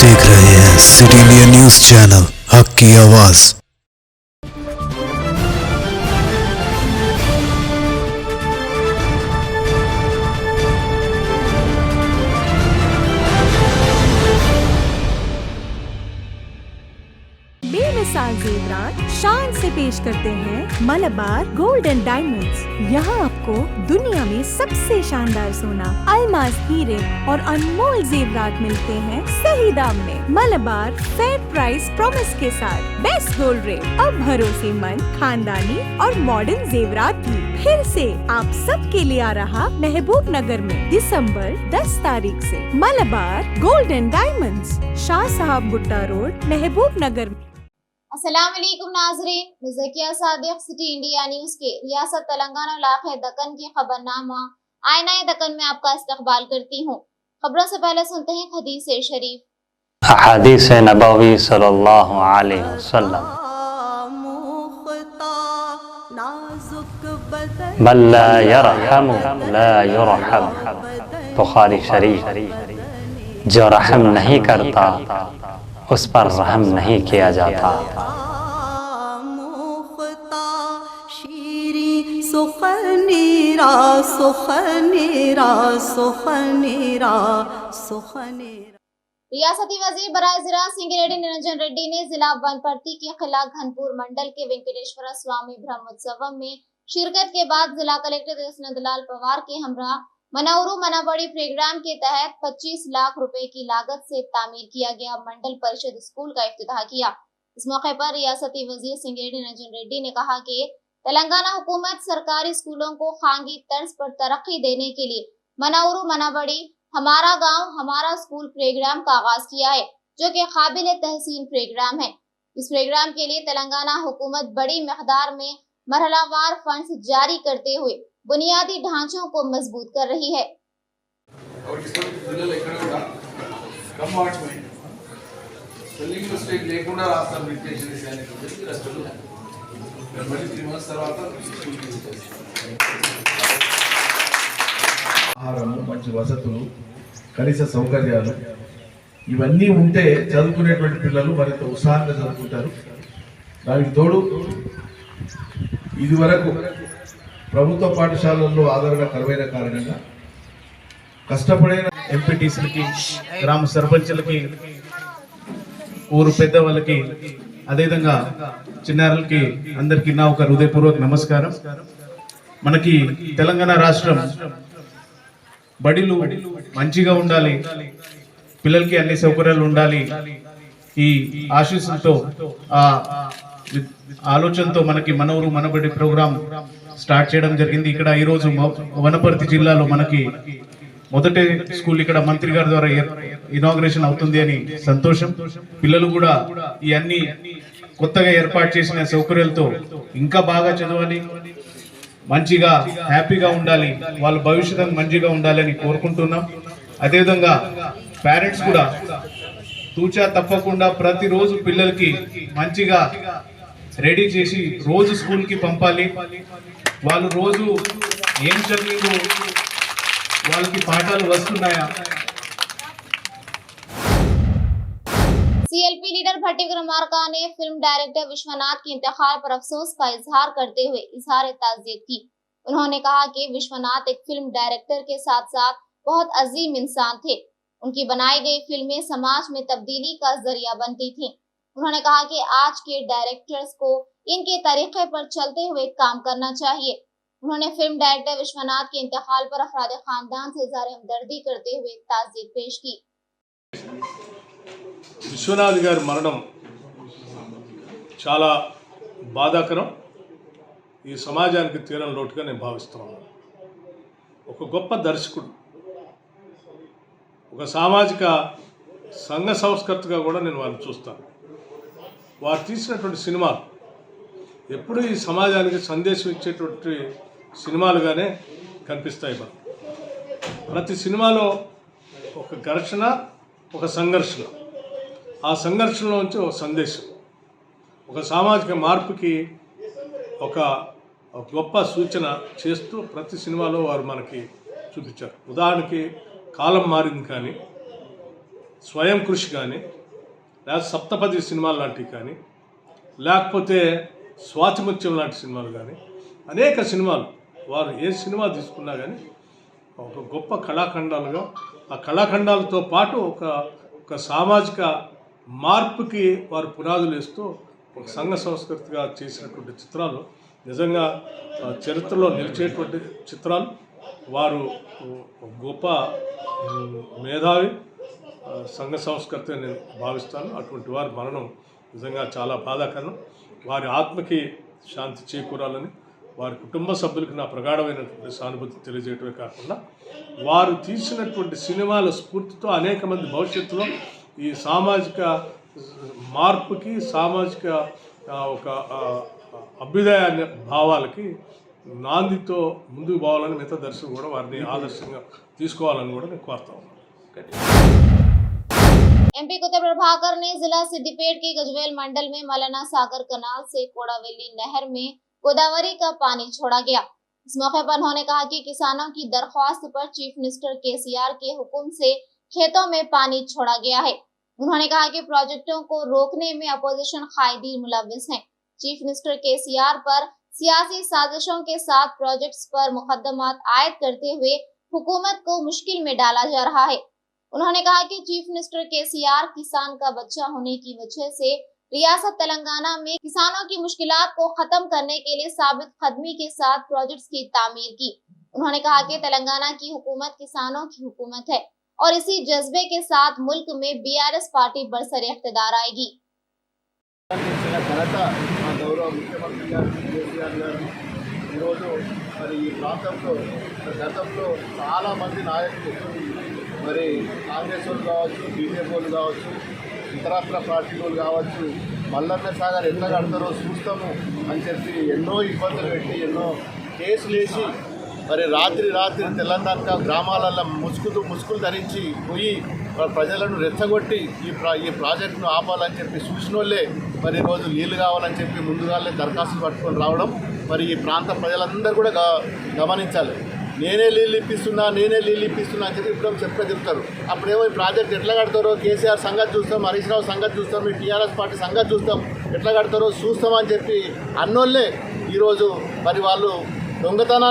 देख रहे हैं सिटी इंडिया न्यूज चैनल हक की आवाज। बेमिसाल जेवरात शान से पेश करते हैं मलबार गोल्ड एंड डायमंड्स। यहाँ आपको दुनिया में सबसे शानदार सोना, अलमास, हीरे और अनमोल जेवरात मिलते हैं सही दाम में। मलबार फेयर प्राइस प्रॉमिस के साथ बेस्ट गोल्ड रेट। अब भरोसेमंद, खानदानी और मॉडर्न जेवरात भी फिर से आप सबके लिए आ रहा महबूब नगर में दिसंबर 10 तारीख से। Malabar gold and diamonds, Shah साहब गुट्टा रोड, महबूब नगर में। अस्सलाम वालेकुम नाजरीन, मैं Zakia Sadiq city India news के रियासत तेलंगाना इलाके दक्कन के खबरनामा आईना दक्कन में आपका इस्तकबाल करती हूँ। खबरों से पहले सुनते हैं हदीस शरीफ। हदीस नबवी सल्लल्लाहु अलैहि वसल्लम, मन ला यरहम ला युरहम। बुखारी शरीफ। जो रहम नहीं करता उस पर रहम नहीं किया जाता। रियासती वजीर बराए ज़राअत सिंगिरेड्डी निरंजन रेड्डी ने जिला वनपर्ती के खिलाफ घनपुर मंडल के वेंकटेश्वर स्वामी ब्रह्मोत्सवम में शिरकत के बाद जिला कलेक्टर नंदलाल पवार के हमरा मनौरू मनाबड़ी प्रोग्राम के तहत 25 लाख रुपए की लागत से तामीर किया गया मंडल परिषद स्कूल का इफ्तिताह किया। इस मौके पर रियासती वजीर सिंगिरेड्डी निरंजन रेड्डी ने कहा कि तेलंगाना हुकूमत सरकारी स्कूलों को खानगी तर्ज पर तरक्की देने के लिए मनौरू मनाबड़ी हमारा गांव हमारा स्कूल प्रोग्राम का आगाज किया है, जो कि काबिल तहसीन प्रोग्राम है। इस प्रोग्राम के लिए तेलंगाना हुकूमत बड़ी मकदार में मरहलावार फंड्स जारी करते हुए बुनियादी ढांचों को मजबूत कर रही है। మంచి వసతులు, కనీస సౌకర్యాలు ఇవన్నీ ఉంటే చదువుకునేటువంటి పిల్లలు మరింత ఉత్సాహంగా చదువుకుంటారు. దానికి తోడు ఇదివరకు ప్రభుత్వ పాఠశాలల్లో ఆదరణ కరువైన కారణంగా కష్టపడిన ఎంపీటీసీలకి, గ్రామ సర్పంచులకి, ఊరు పెద్దవాళ్ళకి, అదేవిధంగా చిన్నారులకి అందరికీ నా ఒక హృదయపూర్వక నమస్కారం. మనకి తెలంగాణ రాష్ట్రం బడిలు మంచిగా ఉండాలి, పిల్లలకి అన్ని సౌకర్యాలు ఉండాలి, ఈ ఆశీస్సులతో ఆ ఆలోచనతో మనకి మనవరు మనబడి ప్రోగ్రాం స్టార్ట్ చేయడం జరిగింది. ఇక్కడ ఈరోజు వనపర్తి జిల్లాలో మనకి మొదటి స్కూల్ ఇక్కడ మంత్రి గారి ద్వారా ఇనాగ్రేషన్ అవుతుంది అని సంతోషం. పిల్లలు కూడా ఈ అన్ని కొత్తగా ఏర్పాటు చేసిన సౌకర్యాలతో ఇంకా బాగా చదవాలి, మంచిగా హ్యాపీగా ఉండాలి, వాళ్ళ భవిష్యత్తు మంచిగా ఉండాలని కోరుకుంటున్నాం. అదేవిధంగా పేరెంట్స్ కూడా తూచా తప్పకుండా ప్రతిరోజు పిల్లలకి మంచిగా రెడీ చేసి రోజు స్కూల్ కి పంపాలి. వాళ్ళు రోజు ఏం చదివిందో, వాళ్ళకి పాఠాలు వస్తున్నాయా. सीएलपी लीडर भट्टी विक्रमार्का ने फिल्म डायरेक्टर विश्वनाथ के इंतकाल पर अफसोस का इजहार करते हुए इजहार ताज़ियत की। उन्होंने कहा कि विश्वनाथ एक फिल्म डायरेक्टर के साथ साथ बहुत अजीम इंसान थे। उनकी बनाई गई फिल्में समाज में तब्दीली का जरिया बनती थी। उन्होंने कहा कि आज के डायरेक्टर्स को इनके तरीके पर चलते हुए काम करना चाहिए। उन्होंने फिल्म डायरेक्टर विश्वनाथ के इंतकाल पर अफराद खानदान से इजहार हमदर्दी करते हुए ताज़ियत पेश की। విశ్వనాథ్ గారి మరణం చాలా బాధాకరం. ఈ సమాజానికి తీరని లోటుగా నేను భావిస్తున్నాను. ఒక గొప్ప దర్శకుడు, ఒక సామాజిక సంఘ సంస్కర్తగా కూడా నేను వారిని చూస్తాను. వారు తీసినటువంటి సినిమాలు ఎప్పుడు ఈ సమాజానికి సందేశం ఇచ్చేటువంటి సినిమాలుగానే కనిపిస్తాయి. మనం ప్రతి సినిమాలో ఒక ఘర్షణ, ఒక సంఘర్షణ, ఆ సంఘర్షణలోంచి ఒక సందేశం, ఒక సామాజిక మార్పుకి ఒక గొప్ప సూచన చేస్తూ ప్రతి సినిమాలో వారు మనకి చూపించారు. ఉదాహరణకి కాలం మారింది కానీ స్వయం కృషి కానీ, లేకపోతే సప్తపది సినిమాలు లాంటివి కానీ, లేకపోతే స్వాతిముత్యం లాంటి సినిమాలు కానీ, అనేక సినిమాలు వారు ఏ సినిమా తీసుకున్నా కానీ ఒక గొప్ప కళాఖండాలుగా, ఆ కళాఖండాలతో పాటు ఒక సామాజిక మార్పుకి వారు పునాదులు వేస్తూ ఒక సంఘ సంస్కృతిగా చేసినటువంటి చిత్రాలు నిజంగా చరిత్రలో నిలిచేటువంటి చిత్రాలు. వారు గొప్ప మేధావి, సంఘ సంస్కృతి నేను భావిస్తాను. అటువంటి వారి మరణం నిజంగా చాలా బాధాకరం. వారి ఆత్మకి శాంతి చేకూరాలని, వారి కుటుంబ సభ్యులకు నా ప్రగాఢమైనటువంటి సానుభూతి తెలియజేయటమే కాకుండా, వారు తీసినటువంటి సినిమాల స్ఫూర్తితో అనేక మంది భవిష్యత్తులో ఈ సామాజిక మార్పుకి, సామాజిక ఒక అభ్యుదయ భావాలకి నాందితో ముందుకు పోవాలని మిగతా దర్శకులు కూడా వారిని ఆదర్శంగా తీసుకోవాలని కూడా నేను కోరుతా ఉన్నాను. एमपी कुत्ते प्रभाकर ने जिला सिद्दीपेट के गजवेल मंडल में मौलाना सागर कनाल से कोड़ावेली नहर में गोदावरी का पानी छोड़ा गया। इस मौके पर उन्होंने कहा कि किसानों की दरख्वास्त पर चीफ मिनिस्टर केसीआर के हुक्म से खेतों में पानी छोड़ा गया है। उन्होंने कहा कि प्रोजेक्टों को रोकने में अपोजिशन कायदीन मुलविस हैं। चीफ मिनिस्टर केसीआर पर सियासी साजिशों के साथ प्रोजेक्ट्स पर मुकदमात आयद करते हुए हुकूमत को मुश्किल में डाला जा रहा है। उन्होंने कहा कि चीफ मिनिस्टर केसीआर किसान का बच्चा होने की वजह से रियासत तेलंगाना में किसानों की मुश्किलात को खत्म करने के लिए साबित कदमी के साथ प्रोजेक्ट्स की तामीर की। उन्होंने कहा कि तेलंगाना की हुकूमत किसानों की हुकूमत है और इसी जज्बे के साथ मुल्क में बीआरएस पार्टी बरसरे इख्तिदार आएगी। మరి ఈ ప్రాంతంలో గతంలో చాలామంది నాయకులు మరి కాంగ్రెస్ వాళ్ళు కావచ్చు, బీజేపీ వాళ్ళు కావచ్చు, ఇతరత్ర పార్టీలు కావచ్చు, మల్లన్న సాగర్ ఎట్లా కడతారో చూస్తాము అని చెప్పి ఎన్నో ఇబ్బందులు పెట్టి ఎన్నో కేసులు వేసి మరి రాత్రి తెలంగాణ గ్రామాలలో ముసుగులు ధరించి పోయి ప్రజలను రెచ్చగొట్టి ఈ ప్రాజెక్టును ఆపాలని చెప్పి చూసినోళ్ళే మరి ఈరోజు నీళ్లు కావాలని చెప్పి ముందుగానే దరఖాస్తులు పట్టుకొని రావడం మరి ఈ ప్రాంత ప్రజలందరూ కూడా గమనించాలి. నేనే నీళ్ళు ఇప్పిస్తున్నా అని చెప్పి ఇప్పుడు చెప్తారు. అప్పుడేమో ఈ ప్రాజెక్ట్ ఎట్లా కడతారో కేసీఆర్ సంగతి చూస్తాం, హరీష్ రావు సంగతి చూస్తాం, మీ టీఆర్ఎస్ పార్టీ సంగతి చూస్తాం, ఎట్లా కడతారో చూస్తామని చెప్పి అన్నోళ్ళే ఈరోజు మరి వాళ్ళు దొంగతన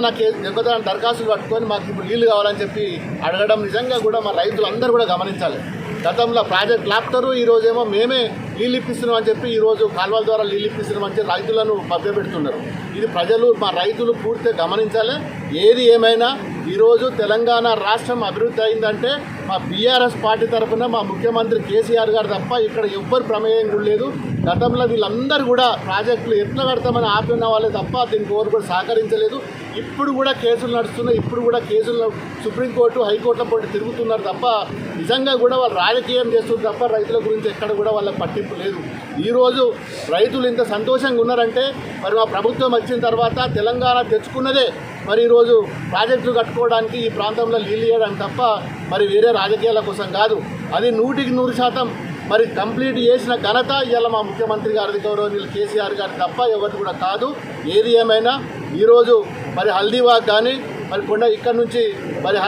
దరఖాస్తులు పట్టుకొని మాకు ఇప్పుడు నీళ్లు కావాలని చెప్పి అడగడం నిజంగా కూడా మా రైతులందరూ కూడా గమనించాలి. గతంలో ప్రాజెక్ట్ లాప్తారు, ఈరోజేమో మేమే నీళ్ళు ఇప్పిస్తున్నాం అని చెప్పి ఈరోజు కాలువల ద్వారా నీళ్ళు ఇప్పిస్తున్నాం అని చెప్పి రైతులను మభ్యపెడుతున్నారు. ఇది ప్రజలు మా రైతులు పూర్తిగా గమనించాలి. ఏది ఏమైనా ఈరోజు తెలంగాణ రాష్ట్రం అభివృద్ధి అయిందంటే మా బీఆర్ఎస్ పార్టీ తరఫున మా ముఖ్యమంత్రి కేసీఆర్ గారు తప్ప ఇక్కడ ఎవ్వరు ప్రమేయం కూడా లేదు. గతంలో వీళ్ళందరూ కూడా ప్రాజెక్టులు ఎట్లా కడతామని ఆపిన వాళ్ళే తప్ప దీనికి ఎవరు కూడా సహకరించలేదు. ఇప్పుడు కూడా కేసులు నడుస్తున్నాయి, ఇప్పుడు కూడా కేసులు సుప్రీంకోర్టు హైకోర్టుల పోటీ తిరుగుతున్నారు తప్ప నిజంగా కూడా వాళ్ళు రాజకీయం చేస్తున్నారు తప్ప రైతుల గురించి ఎక్కడ కూడా వాళ్ళకి పట్టింపు లేదు. ఈరోజు రైతులు ఇంత సంతోషంగా ఉన్నారంటే మరి మా ప్రభుత్వం వచ్చిన తర్వాత తెలంగాణ తెచ్చుకున్నదే మరి ఈరోజు ప్రాజెక్టులు కట్టుకోవడానికి, ఈ ప్రాంతంలో నీళ్ళు ఇవ్వడానికి తప్ప మరి వేరే రాజకీయాల కోసం కాదు. అది 100% మరి కంప్లీట్ చేసిన ఘనత ఇవాళ మా ముఖ్యమంత్రి గారి గౌరవనీయులు కేసీఆర్ గారి తప్ప ఎవరు కూడా కాదు. ఏది ఏమైనా ఈరోజు మరి హల్దీవాగ్ కానీ మరి ఇక్కడ నుంచి మరి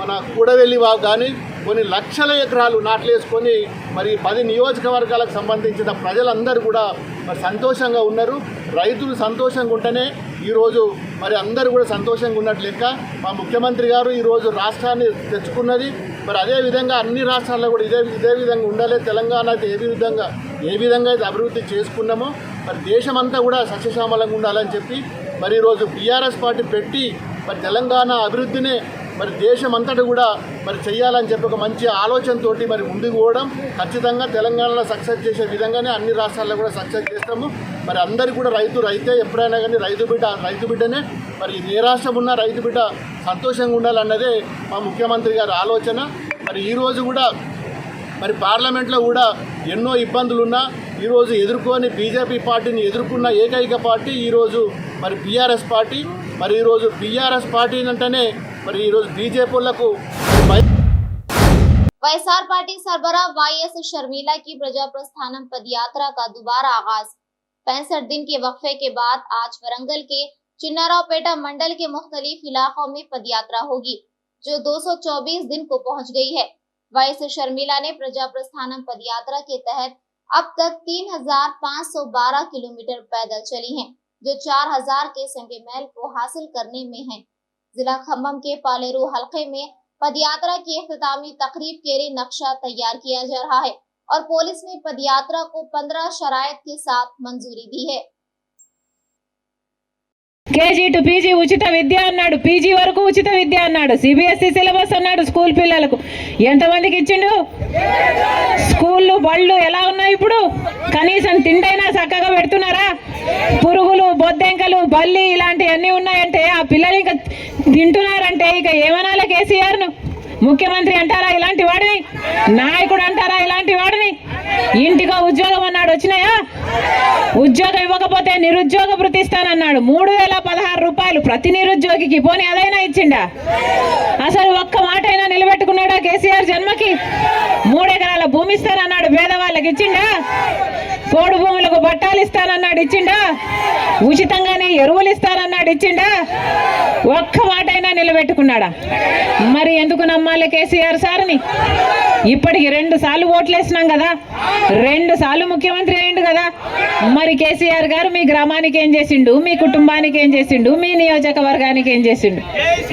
మన కూడవెల్లి వాగ్ కానీ కొన్ని లక్షల ఎకరాలు నాట్లేసుకొని మరి 10 నియోజకవర్గాలకు సంబంధించిన ప్రజలందరూ కూడా మరి సంతోషంగా ఉన్నారు. రైతులు సంతోషంగా ఉంటేనే ఈరోజు మరి అందరూ కూడా సంతోషంగా ఉన్నట్టు లెక్క. మా ముఖ్యమంత్రి గారు ఈరోజు రాష్ట్రాన్ని తెచ్చుకున్నది మరి అదేవిధంగా అన్ని రాష్ట్రాల్లో కూడా ఇదే విధంగా ఉండాలి. తెలంగాణ అయితే ఏ విధంగా అయితే అభివృద్ధి చేసుకున్నామో మరి దేశమంతా కూడా సస్యశ్యామలంగా ఉండాలని చెప్పి మరి ఈరోజు బీఆర్ఎస్ పార్టీ పెట్టి మరి తెలంగాణ అభివృద్ధిని మరి దేశం అంతటా కూడా మరి చేయాలని చెప్పి ఒక మంచి ఆలోచనతోటి మరి ముందుకు పోవడం, ఖచ్చితంగా తెలంగాణలో సక్సెస్ చేసే విధంగానే అన్ని రాష్ట్రాల్లో కూడా సక్సెస్ చేస్తాము. మరి అందరికీ కూడా రైతే ఎప్పుడైనా కానీ రైతు బిడ్డనే. మరి ఏ రాష్ట్రం ఉన్నా రైతు బిడ్డ సంతోషంగా ఉండాలన్నదే మా ముఖ్యమంత్రి గారి ఆలోచన. మరి ఈరోజు కూడా మరి పార్లమెంట్లో కూడా ఎన్నో ఇబ్బందులున్నా ఈరోజు ఎదుర్కొని బీజేపీ పార్టీని ఎదుర్కొన్న ఏకైక పార్టీ ఈరోజు మరి బీఆర్ఎస్ పార్టీ. మరి ఈరోజు బీఆర్ఎస్ పార్టీ అంటేనే మరి ఈరోజు బీజేపీ వాళ్ళకు वाईएसआर पार्टी सरबराह वाईएस शर्मिला की प्रजा प्रस्थानम पद यात्रा का दोबारा आगाज 65 दिन के वक्फे के बाद आज वरंगल के चिन्नारावपेटा मंडल के मुख्तलिफ इलाकों में पद यात्रा होगी जो 224 दिन को पहुंच गई है। वाइस शर्मिला ने प्रजा प्रस्थानम पदयात्रा के तहत अब तक 3512 किलोमीटर पैदल चली हैं, जो 4000 के संगे मैल को हासिल करने में है। जिला खम्मम के पालेरू हलके में पदयात्रा की इख्तितामी तकरीब के लिए नक्शा तैयार किया जा रहा है और पुलिस ने पदयात्रा को 15 शराइत के साथ मंजूरी दी है। కేజీ టు పీజీ ఉచిత విద్య అన్నాడు, పీజీ వరకు ఉచిత విద్య అన్నాడు, సిబిఎస్ఈ సిలబస్ అన్నాడు స్కూల్ పిల్లలకు. ఎంతమందికి ఇచ్చిండు? స్కూళ్ళు బళ్ళు ఎలా ఉన్నాయి ఇప్పుడు? కనీసం తిండైనా చక్కగా పెడుతున్నారా? పురుగులు, బొద్దెంకలు, బల్లి ఇలాంటివన్నీ ఉన్నాయంటే ఆ పిల్లలు ఇంకా తింటున్నారంటే ఇక ఏమనాలి కేసీఆర్ను? ముఖ్యమంత్రి అంటారా ఇలాంటి వాడిని? నాయకుడు అంటారా ఇలాంటి వాడిని? ఇంటిగా ఉద్యోగం అన్నాడు, వచ్చినాయా? ఉద్యోగం ఇవ్వకపోతే నిరుద్యోగ భృతి ఇస్తానన్నాడు, 3016 రూపాయలు ప్రతి నిరుద్యోగికి. పోనీ అదైనా ఇచ్చిండా? అసలు ఒక్క మాట అయినా నిలబెట్టుకున్నాడా కేసీఆర్ జన్మకి? 3 ఎకరాల భూమి ఇస్తానన్నాడు, పేదవాళ్ళకి ఇచ్చిండా? పోడు భూములకు బట్టాలు ఇస్తానన్నాడు, ఇచ్చిండా? ఉచితంగానే ఎరువులు ఇస్తానన్నాడు, ఇచ్చిండా? ఒక్క మాట అయినా నిలబెట్టుకున్నాడా? మరి ఎందుకు నమ్మాలి కేసీఆర్ సార్ని? ఇప్పటికి 2 సార్లు ఓట్లేసినాం కదా, 2 సార్లు ముఖ్యమంత్రి అయిండు కదా. మరి కేసీఆర్ గారు మీ గ్రామానికి ఏం చేసిండు? మీ కుటుంబానికి ఏం చేసిండు? మీ నియోజకవర్గానికి ఏం చేసిండు?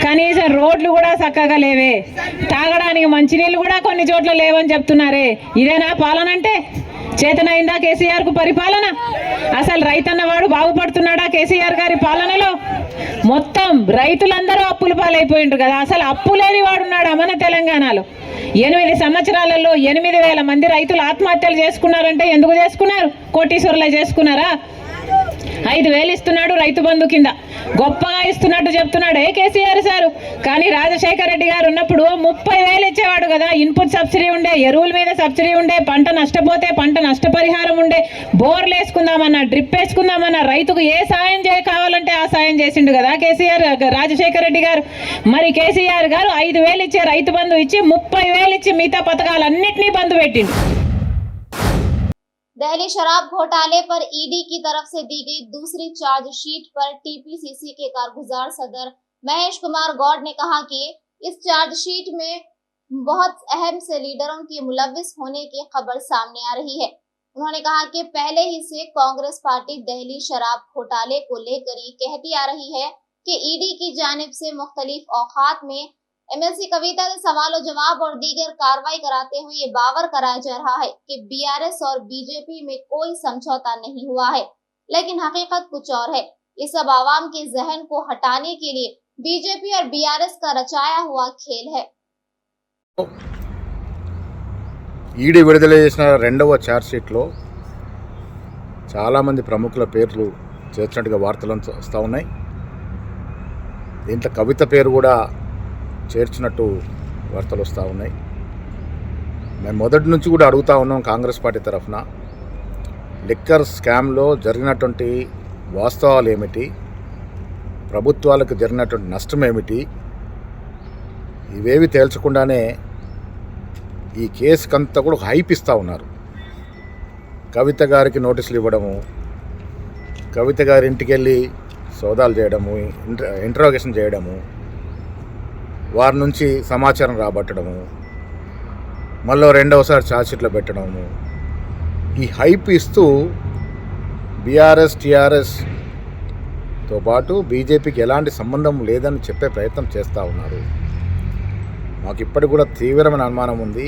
కనీసం రోడ్లు కూడా చక్కగా లేవే, తాగడానికి మంచినీళ్ళు కూడా కొన్ని చోట్ల లేవని చెప్తున్నారే. ఇదేనా పాలన అంటే? చేతనైందా కేసీఆర్ కు పరిపాలన? అసలు రైతన్నవాడు బాగుపడుతున్నాడా కేసీఆర్ గారి పాలనలో? మొత్తం రైతులందరూ అప్పుల పాలైపోయిండ్రు కదా. అసలు అప్పు లేని వాడున్నాడా మన తెలంగాణలో? 8 సంవత్సరాలలో 8000 మంది రైతులు ఆత్మహత్యలు చేసుకున్నారంటే ఎందుకు చేసుకున్నారు? కోటీశ్వరులే చేసుకున్నారా? 5000 ఇస్తున్నాడు రైతు బంధు కింద, గొప్పగా ఇస్తున్నట్టు చెప్తున్నాడు కేసీఆర్ సారు. కానీ రాజశేఖర రెడ్డి గారు ఉన్నప్పుడు 30,000 ఇచ్చేవాడు కదా. ఇన్పుట్ సబ్సిడీ ఉండే, ఎరువుల మీద సబ్సిడీ ఉండే, పంట నష్టపోతే పంట నష్టపరిహారం ఉండే, బోర్లు వేసుకుందామన్నా, డ్రిప్ వేసుకుందామన్నా, రైతుకు ఏ సాయం కావాలంటే ఆ సాయం చేసిండు కదా కేసీఆర్ రాజశేఖర రెడ్డి గారు. మరి కేసీఆర్ గారు 5,000 ఇచ్చే రైతు బంధు ఇచ్చి 30,000 ఇచ్చి మిగతా పథకాలన్నింటినీ బంద్ పెట్టిండు. दिल्ली शराब घोटाले पर ईडी की तरफ से दी गई दूसरी चार्जशीट पर टीपीसीसी के कारगुजार सदर महेश कुमार गौड़ ने कहा कि इस चार्जशीट में बहुत अहम से लीडरों के मुलविस होने की खबर सामने आ रही है। उन्होंने कहा कि पहले ही से कांग्रेस पार्टी दिल्ली शराब घोटाले को लेकर ये कहती आ रही है कि ईडी की जानिब से मुख्तलिफ औकात में एमएलसी कविता के सवालों जवाब और दीगर कार्रवाई कराते हुए ये बावर कराया जा रहा है कि बीआरएस और बीजेपी में कोई समझौता नहीं हुआ है, लेकिन हकीकत कुछ और है। ये सब आवाम के जहन को हटाने के लिए बीजेपी और बीआरएस का रचाया हुआ खेल है। ఈడీ విడుదల చేసిన 2వ ఛార్జ్షీట్లో చాలామంది ప్రముఖుల పేర్లు చేర్చినట్టుగా వార్తలు వస్తూ ఉన్నాయి. దీంట్లో కవిత పేరు కూడా చేర్చినట్టు వార్తలు వస్తూ ఉన్నాయి. మేము మొదటి నుంచి కూడా అడుగుతూ ఉన్నాం కాంగ్రెస్ పార్టీ తరఫున, లిక్కర్ స్కామ్లో జరిగినటువంటి వాస్తవాలు ఏమిటి, ప్రభుత్వాలకు జరిగినటువంటి నష్టం ఏమిటి, ఇవేవి తేల్చకుండానే ఈ కేసుకంతా కూడా హైప్ ఇస్తూ ఉన్నారు. కవిత గారికి నోటీసులు ఇవ్వడము, కవిత గారి ఇంటికి వెళ్ళి సోదాలు చేయడము, ఇంటరాగేషన్ చేయడము, వారి నుంచి సమాచారం రాబట్టడము, మళ్ళీ 2వసారి ఛార్జ్షీట్లో పెట్టడము, ఈ హైప్ ఇస్తూ బీఆర్ఎస్ టీఆర్ఎస్తో పాటు బీజేపీకి ఎలాంటి సంబంధం లేదని చెప్పే ప్రయత్నం చేస్తూ ఉన్నారు. మాకు ఇప్పటికి కూడా తీవ్రమైన అనుమానం ఉంది.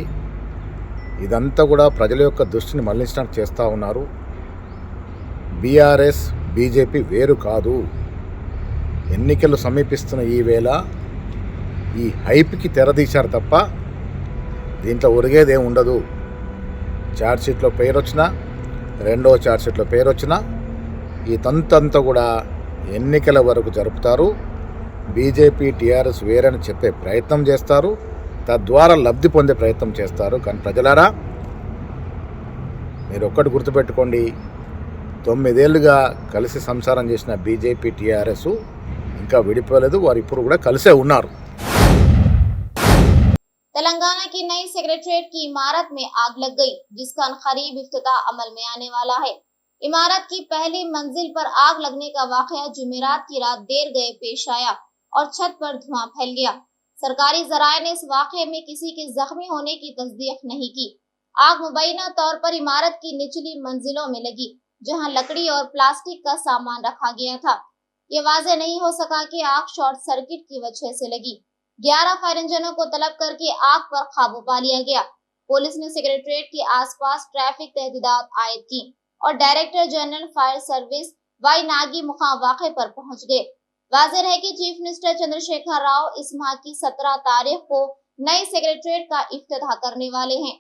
ఇదంతా కూడా ప్రజల యొక్క దృష్టిని మళ్లించడానికి చేస్తూ ఉన్నారు. బీఆర్ఎస్ బీజేపీ వేరు కాదు. ఎన్నికలు సమీపిస్తున్న ఈ వేళ ఈ హైప్కి తెరదీశారు తప్ప దీంట్లో ఒరిగేదేం ఉండదు. ఛార్జ్షీట్లో పేరు వచ్చినా, 2వ ఛార్జ్షీట్లో పేరు వచ్చినా ఈ తంతంతా కూడా ఎన్నికల వరకు జరుపుతారు. బీజేపీ టీఆర్ఎస్ వేరని చెప్పే ప్రయత్నం చేస్తారు, తద్వారా లబ్ధి పొందే ప్రయత్నం చేస్తారు. కానీ ప్రజలారా, మీరు ఒక్కటి గుర్తుపెట్టుకోండి, 9 ఏళ్ళుగా కలిసి సంసారం చేసిన బీజేపీ టీఆర్ఎస్ ఇంకా విడిపోలేదు, వారు ఇప్పుడు కూడా కలిసే ఉన్నారు. तेलंगाना की नई सेक्रेटरीट की इमारत में आग लग गई, जिसका करीब इफ्तिताह अमल में आने वाला है। इमारत की पहली मंजिल पर आग लगने का वाकया जुमेरात की रात देर गए पेश आया और छत पर धुआं फैल गया। सरकारी जराये ने इस वाकये में किसी के जख्मी होने की तस्दीक नहीं की। आग मुबैना तौर पर इमारत की निचली मंजिलों में लगी, जहां लकड़ी और प्लास्टिक का सामान रखा गया था। ये वाज़ेह नहीं हो सका कि आग शॉर्ट सर्किट की वजह से लगी। 11 फायर इंजनों को तलब करके आग पर काबू पा लिया गया। पुलिस ने सेक्रेटरीट के आसपास ट्रैफिक तहदीदात आयद की और director general fire service Y Nagi मुकाम वाक़े पर पहुंच गए। वाज़ेह है कि चीफ मिनिस्टर चंद्रशेखर राव इस माह की 17 तारीख को नए सेक्रेटरीट का इफ्तिताह करने वाले हैं।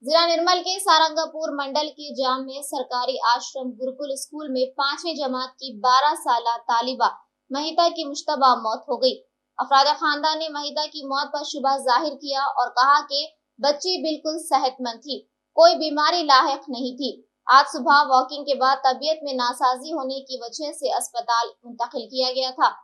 जिला निर्मल के सारंगपुर मंडल के जामिया सरकारी आश्रम गुरुकुल स्कूल में 5वीं जमात की 12 साल तालिबा महिता की मुश्तबा मौत हो गई। अफराद खानदान ने महिता की मौत पर शुबा जाहिर किया और कहा कि बच्ची बिल्कुल सेहतमंद थी, कोई बीमारी लाहिक नहीं थी। आज सुबह वॉकिंग के बाद तबीयत में नासाजी होने की वजह से अस्पताल मुंतकिल किया गया था।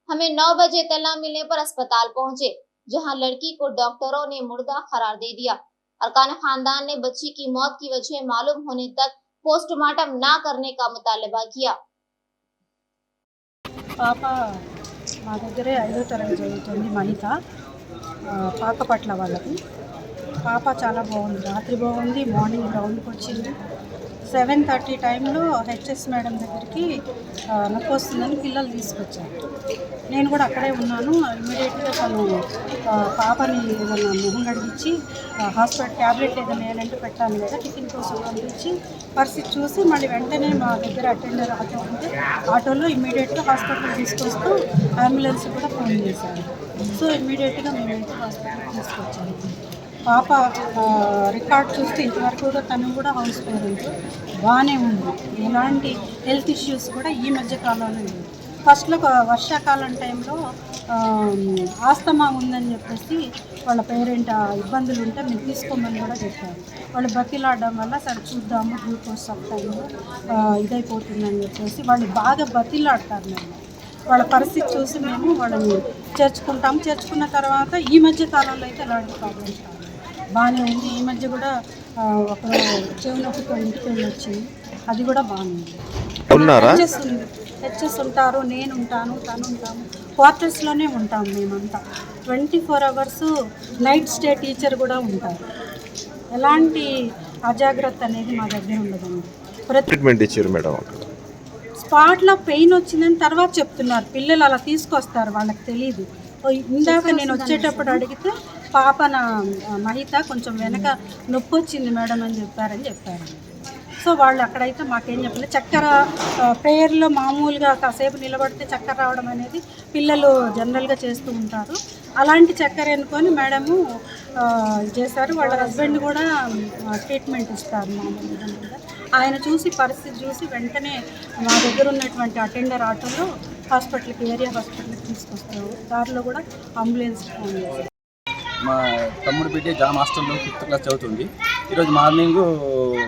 हमें 9 बजे इत्तला मिलने पर अस्पताल पहुंचे, जहां लड़की को डॉक्टरों ने मुर्दा करार दे दिया। अरकान खानदान ने बच्ची की मौत की वजह मालूम होने तक पोस्टमार्टम ना करने का मुतालबा किया। పాప మా దగ్గరే 5వ తరగతి చదువుతుంది మహిత, పాకపట్ల వాళ్ళకి. పాప చాలా బాగుంది, రాత్రి బాగుంది, మార్నింగ్ గ్రౌండ్కి వచ్చింది. 7:30 టైంలో హెచ్ఎస్ మేడం దగ్గరికి నొప్పి వస్తుందని పిల్లలు తీసుకొచ్చారు. నేను కూడా అక్కడే ఉన్నాను. ఇమీడియట్గా తను పాపని ఏదైనా మొహం కడిగించి హాస్పిటల్ ట్యాబ్లెట్ ఏదైనా వేయాలంటే పెట్టాలి కదా, టిఫిన్ కోసం పంపించి పరిస్థితి చూసి మళ్ళీ వెంటనే మా దగ్గర అటెండర్ ఆటో ఉంటే ఆటోలో ఇమీడియట్గా హాస్పిటల్ తీసుకొస్తూ అంబులెన్స్ కూడా ఫోన్ చేశారు. సో ఇమీడియట్గా మేమైతే హాస్పిటల్కి తీసుకొచ్చాము. పాప రికార్డ్ చూస్తే ఇంతవరకు కూడా తను కూడా హౌస్ పేరెంట్ బాగానే ఉంది. ఎలాంటి హెల్త్ ఇష్యూస్ కూడా ఈ మధ్య కాలంలో లేదు. ఫస్ట్లో వర్షాకాలం టైంలో ఆస్తమా ఉందని చెప్పేసి వాళ్ళ పేరెంట్ ఇబ్బందులు ఉంటే మీరు తీసుకోమని కూడా చెప్పారు. వాళ్ళు బతిలాడడం వల్ల సరే చూద్దాము గ్లూకోజ్ టైంలో ఇదైపోతుందని చెప్పేసి వాళ్ళు బాగా బతిలాడతారు. మేము వాళ్ళ పరిస్థితి చూసి మేము వాళ్ళని చేర్చుకుంటాము. చేర్చుకున్న తర్వాత ఈ మధ్య కాలంలో అయితే ఎలాంటి ప్రాబ్లమ్స్ కాదు, బాగానే ఉంది. ఈ మధ్య కూడా ఒకరు చెవి నొప్పితో ఇంటికి వెళ్ళి వచ్చింది, అది కూడా బాగానే ఉంది. హెచ్ఎస్ ఉంటారు, నేను ఉంటాను, తను ఉంటాము. క్వార్టర్స్లోనే ఉంటాము మేమంతా. 24 అవర్స్ నైట్ స్టే టీచర్ కూడా ఉంటారు. ఎలాంటి అజాగ్రత్త అనేది మా దగ్గర ఉండదండి. ట్రీట్మెంట్ ఇచ్చారు మేడం. స్పాట్లో పెయిన్ వచ్చిందని తర్వాత చెప్తున్నారు. పిల్లలు అలా తీసుకొస్తారు, వాళ్ళకి తెలియదు. ఇందాక నేను వచ్చేటప్పుడు అడిగితే పాప నా మహిత కొంచెం వెనక నొప్పి వచ్చింది మేడం అని చెప్పారు. సో వాళ్ళు అక్కడైతే మాకేం చెప్పలేదు. చక్కెర ప్రేయర్లో మామూలుగా కాసేపు నిలబడితే చక్కెర రావడం అనేది పిల్లలు జనరల్గా చేస్తూ ఉంటారు. అలాంటి చక్కెర అనుకొని మేడము చేశారు. వాళ్ళ హస్బెండ్ కూడా ట్రీట్మెంట్ ఇస్తారు మామూలుగా. ఆయన చూసి పరిస్థితి చూసి వెంటనే మా దగ్గర ఉన్నటువంటి అటెండర్ ఆటోలో హాస్పిటల్కి, ఏరియా హాస్పిటల్కి తీసుకొస్తారు. దారిలో కూడా అంబులెన్స్ ఫోన్ చేస్తారు. మా తమ్ముడు బిడ్డ జామ్ హాస్టల్లో 5th క్లాస్ చదువుతుంది. ఈరోజు మార్నింగ్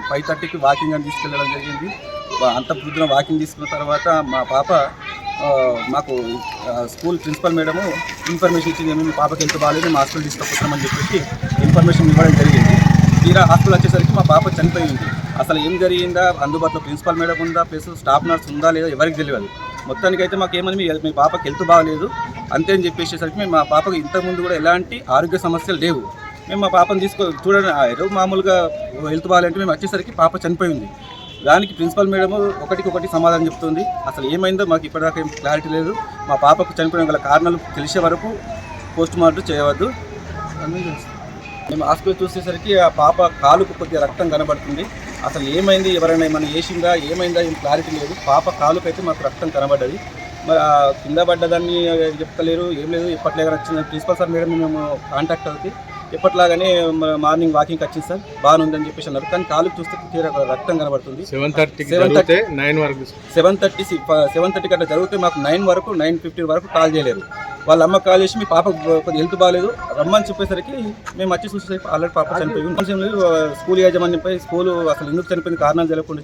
5:30కి వాకింగ్ అని తీసుకెళ్ళడం జరిగింది. అంత పొద్దున వాకింగ్ తీసుకున్న తర్వాత మా పాప మాకు స్కూల్ ప్రిన్సిపల్ మేడము ఇన్ఫర్మేషన్ ఇచ్చింది, మీ పాపకి హెల్త్ బాగాలేదు, మా హాస్పిటల్ తీసుకొస్తామని చెప్పేసి ఇన్ఫర్మేషన్ ఇవ్వడం జరిగింది. తీరా హాస్పిటల్ వచ్చేసరికి మా పాప చనిపోయింది. అసలు ఏం జరిగిందా, అందుబాటులో ప్రిన్సిపల్ మేడం ఉందా, ప్లస్ స్టాఫ్ నర్స్ ఉందా లేదా ఎవరికి తెలియదు. మొత్తానికైతే మాకు ఏమని మీ పాపకి హెల్త్ బాగాలేదు అంతే అని చెప్పేసేసరికి మేము మా పాపకు ఇంతకుముందు కూడా ఎలాంటి ఆరోగ్య సమస్యలు లేవు. మేము మా పాపను చూడండి మామూలుగా హెల్త్ బాగాలంటే మేము వచ్చేసరికి పాప చనిపోయింది. దానికి ప్రిన్సిపల్ మేడము ఒకటికొకటి సమాధానం చెప్తుంది. అసలు ఏమైందో మాకు ఇప్పటిదాకా ఏం క్లారిటీ లేదు. మా పాపకు చనిపోయిన గల కారణాలు తెలిసే వరకు పోస్ట్ మార్టం చేయవద్దు. మేము హాస్పిటల్ చూసేసరికి ఆ పాప కాలుకు కొద్దిగా రక్తం కనబడుతుంది. అసలు ఏమైంది, ఎవరైనా ఏమైనా వేసిందా, ఏమైందా ఏం క్లారిటీ లేదు. పాప కాలుకు అయితే మాకు రక్తం కనబడ్డది. మరి కింద పడ్డదాన్ని చెప్తలేరు, ఏం లేదు. ఎప్పట్లాగా వచ్చిన ప్రిన్సిపల్ సార్ మేడం మేము కాంటాక్ట్ అవుతుంది. ఎప్పట్లాగానే మార్నింగ్ వాకింగ్కి వచ్చింది సార్, బాగానే ఉందని చెప్పేసి అన్నారు. కానీ కాలుకు చూస్తే తీరా రక్తం కనబడుతుంది. 7:30 గంట జరిగితే మాకు 9 వరకు 9:50 వరకు కాల్ చేయలేరు. వాళ్ళ అమ్మ కాల్ చేసి మీ పాప కొద్దిగా హెల్త్ బాగాలేదు రమ్మని చెప్పేసరికి మేము వచ్చి చూసేసరికి ఆల్రెడీ పాప చనిపోయింది. స్కూల్ యాజమాన్యంపై స్కూలు అసలు ఎందుకు చనిపోయిన కారణాలు తెలియకుండా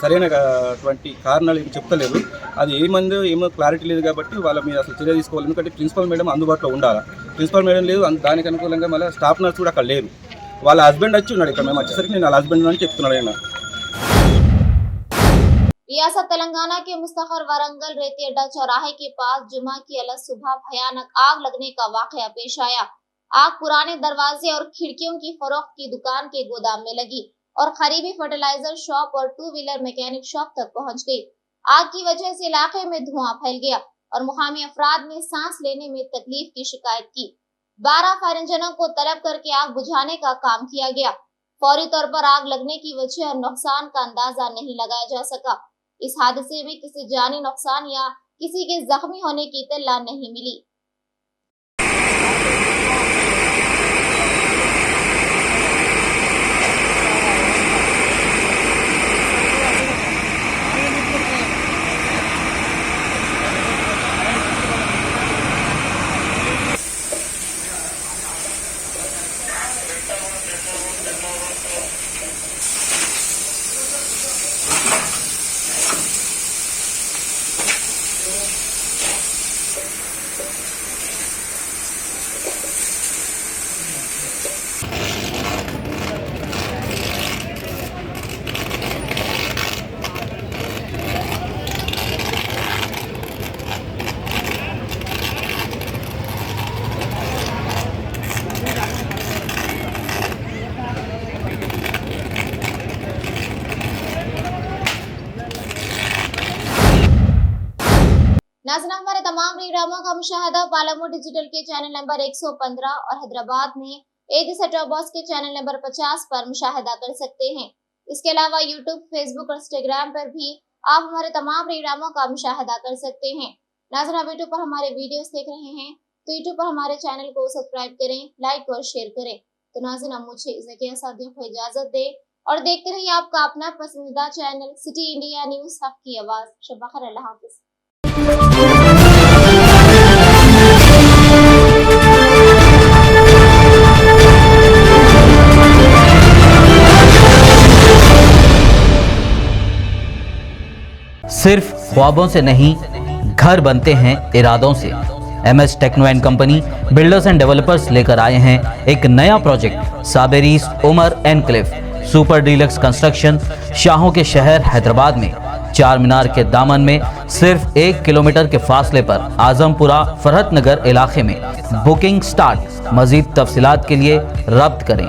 సరైనటువంటి కారణాలు ఏమి చెప్తలేదు. అది ఏమందో ఏమో క్లారిటీ లేదు కాబట్టి వాళ్ళ మీద అసలు చర్య తీసుకోవాలి. ఎందుకంటే ప్రిన్సిపల్ మేడం అందుబాటులో ఉండాలి. ప్రిన్సిపల్ మేడం లేదు, దానికి అనుకూలంగా మళ్ళీ స్టాఫ్ నర్స్ కూడా అక్కడ లేరు. వాళ్ళ హస్బెండ్ వచ్చి ఉన్నాడు ఇక్కడ. మేము వచ్చేసరికి నేను వాళ్ళ హస్బెండ్ అని చెప్తున్నాడు ఆయన. रियासत तेलंगाना के मुस्तखर वारंगल रेती अड्डा चौराहे के पास जुमा की अलग सुबह भयानक आग लगने का वाकया पेश आया। आग पुराने दरवाजे और खिड़कियों की फरोख्त की दुकान के गोदाम में लगी और करीबी फर्टिलाइजर शॉप और 2 व्हीलर मैकेनिक शॉप तक पहुंच गई। आग की वजह से इलाके में धुआं फैल गया और मुकामी अफराद ने सांस लेने में तकलीफ की शिकायत की। 12 फायर इंजनों को तलब करके आग बुझाने का काम किया गया। फौरी तौर पर आग लगने की वजह और नुकसान का अंदाजा नहीं लगाया जा सका। इस हादसे में किसी जानी नुकसान या किसी के जख्मी होने की इत्तला नहीं मिली। नाज़रीन, हमारे तमाम प्रोग्रामों का मुशाहिदा पालामू डिजिटल के चैनल नंबर 115 और हैदराबाद में एजी सेटअप बॉक्स के चैनल नंबर 50 पर मुशाहिदा कर सकते हैं। इसके अलावा यूट्यूब, फेसबुक और इंस्टाग्राम पर भी आप हमारे तमाम प्रोग्रामों का मुशाहिदा कर सकते हैं। नाज़रीन, आप यूट्यूब पर हमारे वीडियोस देख रहे हैं तो यूट्यूब पर हमारे चैनल को सब्सक्राइब करें, लाइक और शेयर करें। तो नाज़रीन, अब मुझे ज़किया सादियों को इजाजत दे और देखते रहिए आपका अपना पसंदीदा चैनल सिटी इंडिया न्यूज़, हक की आवाज़। शब खैर, अल्लाह हाफिज़। सिर्फ ख्वाबों से नहीं, घर बनते हैं इरादों से। MS techno and company builders and developers लेकर आए हैं एक नया प्रोजेक्ट, साबेरीज Umar enclave super deluxe construction, शाहों के शहर हैदराबाद में। चार मीनार के दामन में सिर्फ 1 किलोमीटर के फासले पर आजमपुरा फरहत नगर इलाके में। Booking start. मजीद तफसीलात के लिए रब्त करें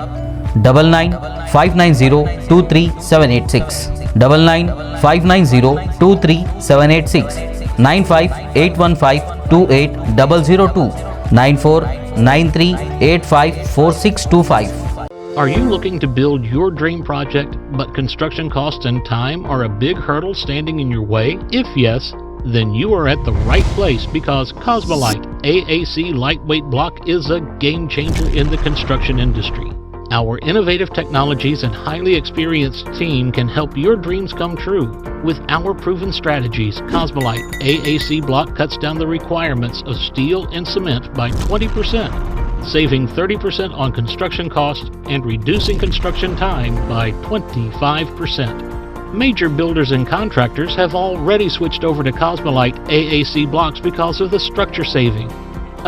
9959023786, 9959023786, 9581528002, 9493854625. Are you looking to build your dream project, but construction costs and time are a big hurdle standing in your way? If yes, then you are at the right place, because Cosmolite AAC lightweight block is a game changer in the construction industry. Our innovative technologies and highly experienced team can help your dreams come true. With our proven strategies, Cosmolite AAC block cuts down the requirements of steel and cement by 20%, saving 30% on construction costs and reducing construction time by 25%. Major builders and contractors have already switched over to Cosmolite AAC blocks because of the structure saving,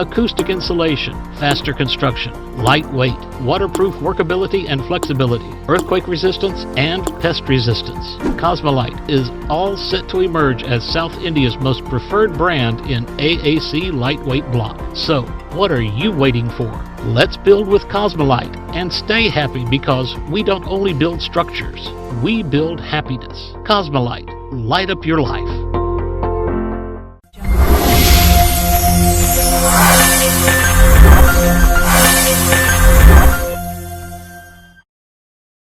acoustic insulation, faster construction, lightweight, waterproof workability and flexibility, earthquake resistance, and pest resistance. Cosmolite is all set to emerge as South India's most preferred brand in AAC lightweight block. So, what are you waiting for? Let's build with Cosmolite and stay happy, because we don't only build structures, we build happiness. Cosmolite, light up your life.